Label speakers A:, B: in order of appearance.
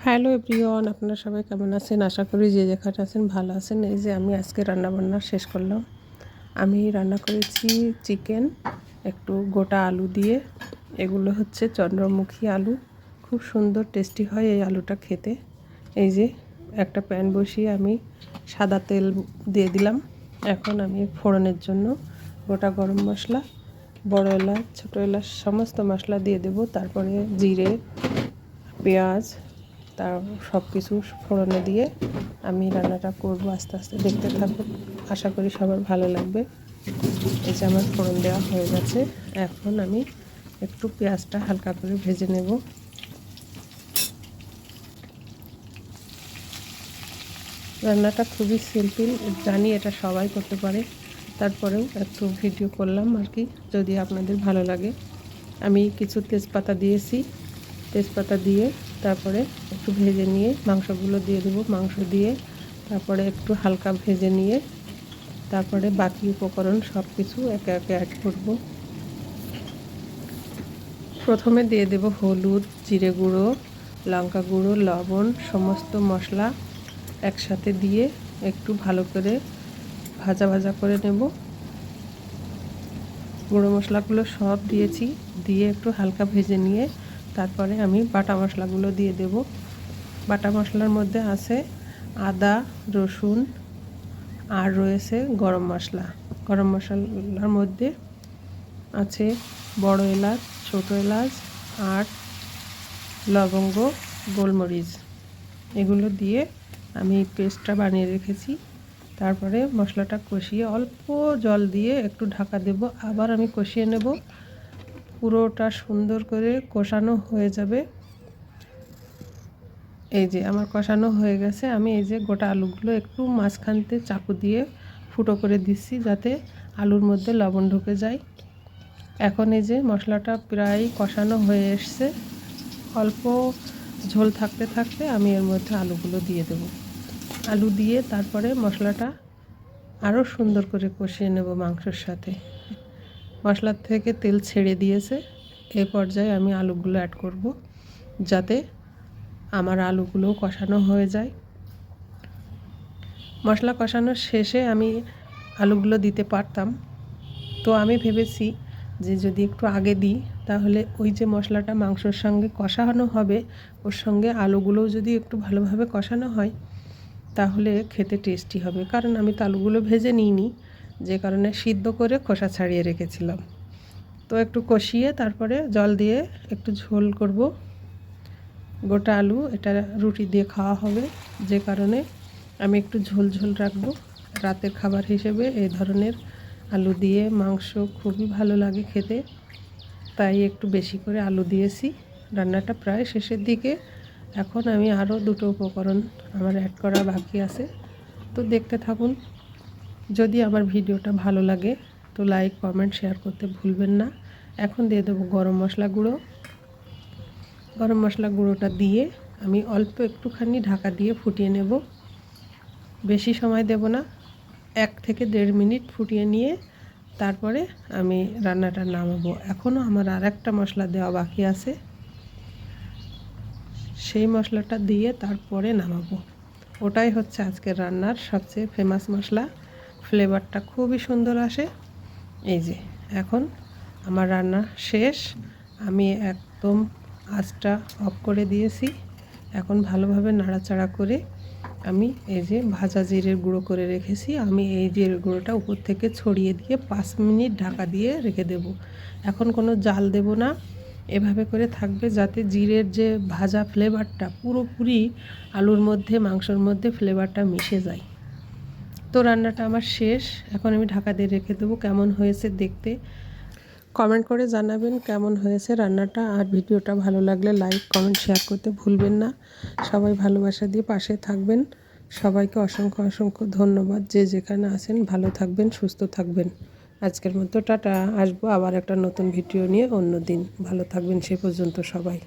A: Hello everyone, আপনারা সবাই কেমন আছেন? আশা করি যে যেখানে আছেন ভালো আছেন। এই যে আমি আজকে রান্নাবান্না শেষ করলাম। আমি রান্না করেছি চিকেন, একটু গোটা আলু দিয়ে। এগুলো হচ্ছে চন্দ্রমুখী আলু, খুব সুন্দর টেস্টি হয় এই আলুটা খেতে। এই যে একটা প্যান বসিয়ে আমি সাদা তেল দিয়ে দিলাম। এখন আমি ফোড়নের জন্য গোটা গরম মশলা, বড় এলাচ, ছোটো এলাচ সমস্ত মশলা দিয়ে দেব। তারপরে জিরে, পেঁয়াজ, তার সব কিছু ফোড়নে দিয়ে আমি রান্নাটা করব। আস্তে আস্তে দেখতে থাকুন, আশা করি সবার ভালো লাগবে। এই যে আমার ফোড়ন দেওয়া হয়ে গেছে। এখন আমি একটু পেঁয়াজটা হালকা করে ভেজে নেব। রান্নাটা খুবই সিম্পল, জানি এটা সবাই করতে পারে, তারপরেও একটু ভিডিও করলাম আর কি, যদি আপনাদের ভালো লাগে। আমি কিছু তেজপাতা দিয়েছি, তেজপাতা দিয়ে তারপরে একটু ভেজে নিয়ে মাংসগুলো দিয়ে দেবো। মাংস দিয়ে তারপরে একটু হালকা ভেজে নিয়ে তারপরে বাকি উপকরণ সব কিছু একে একে অ্যাড করব। প্রথমে দিয়ে দেব হলুদ, জিরে গুঁড়ো, লঙ্কা গুঁড়ো, লবণ, সমস্ত মশলা একসাথে দিয়ে একটু ভালো করে ভাজা ভাজা করে নেব। গুঁড়ো মশলাগুলো সব দিয়েছি, দিয়ে একটু হালকা ভেজে নিয়ে তারপরে আমি বাটা মশলাগুলো দিয়ে দেব। বাটা মশলার মধ্যে আছে আদা, রসুন, আর রয়েছে গরম মশলা। গরম মশলার মধ্যে আছে বড় এলাচ, ছোটো এলাচ, আর লবঙ্গ, গোলমরিচ। এগুলো দিয়ে আমি পেস্টটা বানিয়ে রেখেছি। তারপরে মশলাটা কষিয়ে অল্প জল দিয়ে একটু ঢাকা দেব। আবার আমি কষিয়ে নেব, পুরোটা সুন্দর করে কষানো হয়ে যাবে। এই যে আমার কষানো হয়ে গেছে। আমি এই যে গোটা আলুগুলো একটু মাঝখানতে চাকু দিয়ে ফুটো করে দিচ্ছি, যাতে আলুর মধ্যে লবণ ঢুকে যায়। এখন এই যে মশলাটা প্রায় কষানো হয়ে এসছে। অল্প ঝোল থাকতে থাকতে আমি এর মধ্যে আলুগুলো দিয়ে দেব। আলু দিয়ে তারপরে মশলাটা আরও সুন্দর করে কষিয়ে নেব মাংসের সাথে। মশলার থেকে তেল ছেড়ে দিয়েছে। এই পর্যায়ে আমি আলুগুলো অ্যাড করব, যাতে আমার আলুগুলোও কষানো হয়ে যায়। মশলা কষানোর শেষে আমি আলুগুলো দিতে পারতাম, তো আমি ভেবেছি যে যদি একটু আগে দিই তাহলে ওই যে মশলাটা মাংসর সঙ্গে কষানো হবে, ওর সঙ্গে আলুগুলোও যদি একটু ভালোভাবে কষানো হয় তাহলে খেতে টেস্টি হবে। কারণ আমি তো আলুগুলো ভেজে নিইনি, যে কারণে সিদ্ধ করে খোসা ছাড়িয়ে রেখেছিলাম। তো একটু কষিয়ে তারপরে জল দিয়ে একটু ঝোল করব। গোটা আলু এটা রুটি দিয়ে খাওয়া হবে, যে কারণে আমি একটু ঝোল ঝোল রাখবো। রাতের খাবার হিসেবে এই ধরনের আলু দিয়ে মাংস খুবই ভালো লাগে খেতে, তাই একটু বেশি করে আলু দিয়েছি। রান্নাটা প্রায় শেষের দিকে। এখন আমি আরও দুটো উপকরণ আমার অ্যাড করা বাকি আছে, তো দেখতে থাকুন। যদি আমার ভিডিওটা ভালো লাগে তো লাইক, কমেন্ট, শেয়ার করতে ভুলবেন না। এখন দিয়ে দেবো গরম মশলা গুঁড়ো। গরম মশলা গুঁড়োটা দিয়ে আমি অল্প একটুখানি ঢাকা দিয়ে ফুটিয়ে নেব। বেশি সময় দেব না, 1 থেকে 1.5 মিনিট ফুটিয়ে নিয়ে তারপরে আমি রান্নাটা নামাবো। এখনও আমার আর একটা মশলা দেওয়া বাকি আছে, সেই মশলাটা দিয়ে তারপরে নামাবো। ওটাই হচ্ছে আজকের রান্নার সবচেয়ে ফেমাস মশলা, ফ্লেভারটা খুবই সুন্দর আসে। এই যে এখন আমার রান্না শেষ, আমি একদম আঁচটা অফ করে দিয়েছি। এখন ভালোভাবে নাড়াচাড়া করে আমি এই যে ভাজা জিরের গুঁড়ো করে রেখেছি, আমি এই জিরের গুঁড়োটা উপর থেকে ছড়িয়ে দিয়ে 5 মিনিট ঢাকা দিয়ে রেখে দেব। এখন কোনো জাল দেব না, এভাবে করে থাকবে যাতে জিরের যে ভাজা ফ্লেভারটা পুরোপুরি আলুর মধ্যে, মাংসর মধ্যে ফ্লেভারটা মিশে যায়। তো রান্নাটা আমার শেষ, এখন আমি ঢাকা দিয়ে রেখে দেবো। কেমন হয়েছে দেখতে কমেন্ট করে জানাবেন কেমন হয়েছে রান্নাটা। আর ভিডিওটা ভালো লাগলে লাইক, কমেন্ট, শেয়ার করতে ভুলবেন না। সবাই ভালোবাসা দিয়ে পাশে থাকবেন। সবাইকে অসংখ্য অসংখ্য ধন্যবাদ। যে যেখানে আছেন ভালো থাকবেন, সুস্থ থাকবেন। আজকের মতো টাটা। আসবো আবার একটা নতুন ভিডিও নিয়ে অন্য দিন। ভালো থাকবেন সে পর্যন্ত সবাই।